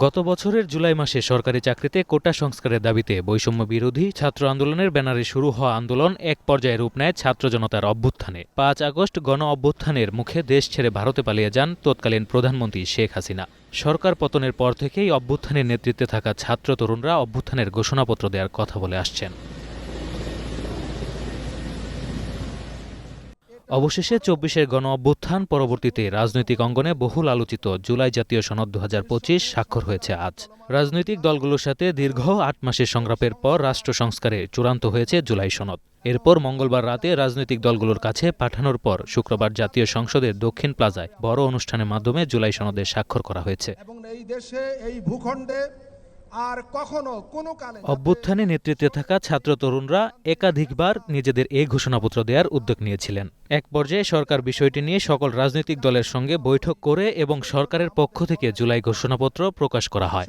গত বছরের জুলাই মাসে সরকারি চাকরিতে কোটা সংস্কারের দাবিতে বৈষম্য বিরোধী ছাত্র আন্দোলনের ব্যানারে শুরু হওয়া আন্দোলন এক পর্যায়ে রূপ নেয় ছাত্র জনতার অভ্যুত্থানে। ৫ আগস্ট গণ অভ্যুত্থানের মুখে দেশ ছেড়ে ভারতে পালিয়ে যান তৎকালীন প্রধানমন্ত্রী শেখ হাসিনা। সরকার পতনের পর থেকেই অভ্যুত্থানের নেতৃত্বে থাকা ছাত্র তরুণরা অভ্যুত্থানের ঘোষণাপত্র দেওয়ার কথা বলে আসছেন। অবশেষে ২৪-এর গণ অভ্যুত্থান পরবর্তীতে রাজনৈতিক অঙ্গনে বহুল আলোচিত জুলাই জাতীয় সনদ ২০২৫ স্বাক্ষর হয়েছে আজ। রাজনৈতিক দলগুলোর সাথে দীর্ঘ ৮ মাসের সংগ্রামের পর রাষ্ট্র সংস্কারে চূড়ান্ত হয়েছে জুলাই সনদ। এরপর মঙ্গলবার রাতে রাজনৈতিক দলগুলোর কাছে পাঠানোর পর শুক্রবার জাতীয় সংসদের দক্ষিণ প্লাজায় বড় অনুষ্ঠানের মাধ্যমে জুলাই সনদে স্বাক্ষর করা হয়েছে। অভ্যুত্থানে নেতৃত্বে থাকা ছাত্র তরুণরা একাধিকবার নিজেদের এই ঘোষণাপত্র দেওয়ার উদ্যোগ নিয়েছিলেন। এক পর্যায়ে সরকার বিষয়টি নিয়ে সকল রাজনৈতিক দলের সঙ্গে বৈঠক করে এবং সরকারের পক্ষ থেকে জুলাই ঘোষণাপত্র প্রকাশ করা হয়।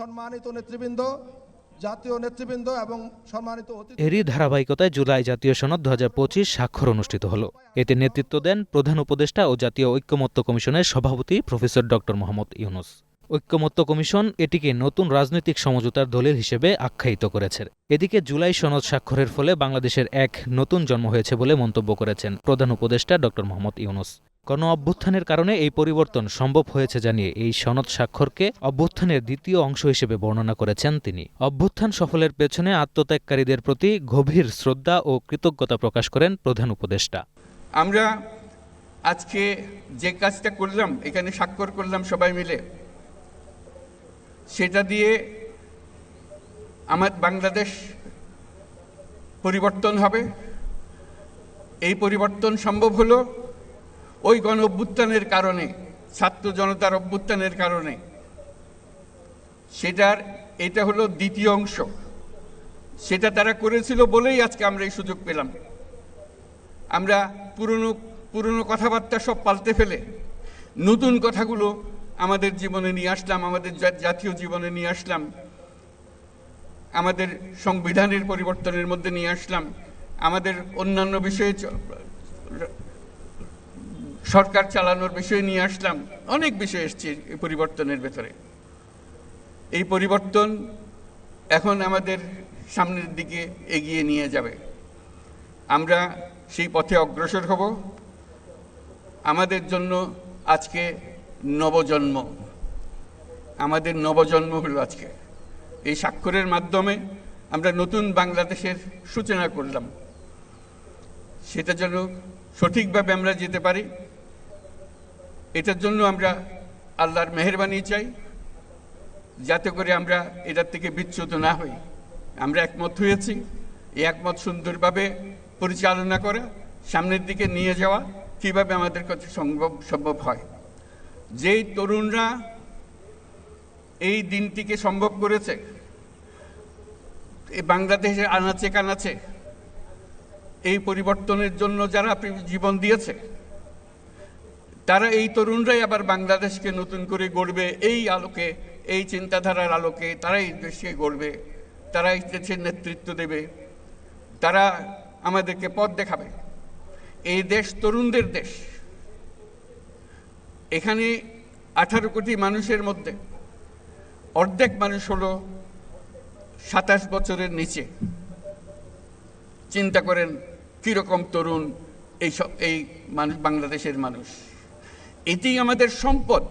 এরই ধারাবাহিকতায় জুলাই জাতীয় সনদ ২০২৫ স্বাক্ষর অনুষ্ঠিত হল। এতে নেতৃত্ব দেন প্রধান উপদেষ্টা ও জাতীয় ঐক্যমত্য কমিশনের সভাপতি প্রফেসর ড মোহাম্মদ ইউনূস। ঐক্যমত্য কমিশন এটিকে নতুন রাজনৈতিক সমঝোতার দলিল হিসেবে আখ্যায়িত করেছে। এদিকে জুলাই সনদ স্বাক্ষরের ফলে বাংলাদেশের এক নতুন জন্ম হয়েছে বলে মন্তব্য করেছেন প্রধান উপদেষ্টা ড মোহাম্মদ ইউনূস। গণ অভ্যুত্থানের কারণে এই পরিবর্তন সম্ভব হয়েছে জানিয়ে এই সনদ স্বাক্ষরকে অভ্যুত্থানের দ্বিতীয় অংশ হিসেবে বর্ণনা করেছেন তিনি। অভ্যুত্থান সফলের পেছনে আত্মত্যাগকারীদের প্রতি গভীর শ্রদ্ধা ও কৃতজ্ঞতা প্রকাশ করেন প্রধান উপদেষ্টা। আমরা আজকে যে কাজটা করলাম, এখানে স্বাক্ষর করলাম সবাই মিলে, সেটা দিয়ে আমার বাংলাদেশ পরিবর্তন হবে। এই পরিবর্তন সম্ভব হলো ওই গণ অভ্যুত্থানের কারণে, ছাত্র জনতার অভ্যুত্থানের কারণে। এটা হলো দ্বিতীয় অংশ। সেটা তারা করেছিল বলেই আজকে আমরা এই সুযোগ পেলাম। আমরা পুরনো কথাবার্তা সব পাল্টে ফেলে নতুন কথাগুলো আমাদের জীবনে নিয়ে আসলাম, আমাদের জাতীয় জীবনে নিয়ে আসলাম, আমাদের সংবিধানের পরিবর্তনের মধ্যে নিয়ে আসলাম, আমাদের অন্যান্য বিষয়ে সরকার চালানোর বিষয়ে নিয়ে আসলাম। অনেক বিষয় এসছে এই পরিবর্তনের ভেতরে। এই পরিবর্তন এখন আমাদের সামনের দিকে এগিয়ে নিয়ে যাবে। আমরা সেই পথে অগ্রসর হব। আমাদের জন্য আজকে নবজন্ম, আমাদের নবজন্ম হলো আজকে। এই স্বাক্ষরের মাধ্যমে আমরা নতুন বাংলাদেশের সূচনা করলাম। সেটা যেন সঠিকভাবে আমরা যেতে পারি, এটার জন্য আমরা আল্লাহর মেহেরবানি চাই, যাতে করে আমরা এটার থেকে বিচ্যুত না হই। আমরা একমত হয়েছি, এই একমত সুন্দরভাবে পরিচালনা করা, সামনের দিকে নিয়ে যাওয়া কীভাবে আমাদের কাছে সম্ভব হয়। যেই তরুণরা এই দিনটিকে সম্ভব করেছে, এই বাংলাদেশের আনাচে কানাচে এই পরিবর্তনের জন্য যারা জীবন দিয়েছে, তারা এই তরুণরাই আবার বাংলাদেশকে নতুন করে গড়বে। এই আলোকে, এই চিন্তাধারার আলোকে তারাই দেশকে গড়বে, তারাই দেশের নেতৃত্ব দেবে, তারা আমাদেরকে পথ দেখাবে। এই দেশ তরুণদের দেশ। এখানে 18 কোটি মানুষের মধ্যে অর্ধেক মানুষ হলো 27 বছরের নিচে। চিন্তা করেন কিরকম তরুণ এই মানুষ, বাংলাদেশের মানুষ। এটি আমাদের সম্পদ।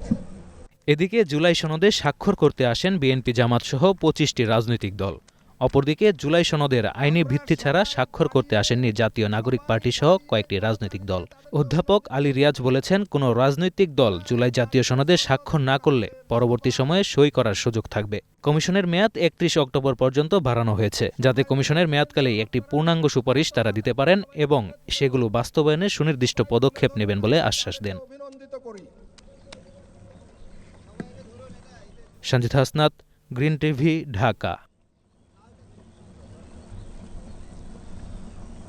এদিকে জুলাই সনদে স্বাক্ষর করতে আসেন বিএনপি, জামাত সহ 25টি রাজনৈতিক দল। অপরদিকে জুলাই সনদের আইনি ভিত্তি ছাড়া স্বাক্ষর করতে আসেননি জাতীয় নাগরিক পার্টি সহ কয়েকটি রাজনৈতিক দল। অধ্যাপক আলী রিয়াজ বলেছেন, কোনো রাজনৈতিক দল জুলাই জাতীয় সনদে স্বাক্ষর না করলে পরবর্তী সময়ে সই করার সুযোগ থাকবে। কমিশনের মেয়াদ 31 অক্টোবর পর্যন্ত বাড়ানো হয়েছে, যাতে কমিশনের মেয়াদকালেই একটি পূর্ণাঙ্গ সুপারিশ তারা দিতে পারেন এবং সেগুলো বাস্তবায়নে সুনির্দিষ্ট পদক্ষেপ নেবেন বলে আশ্বাস দেন। Sanjit Hasnat, green TV, Dhaka.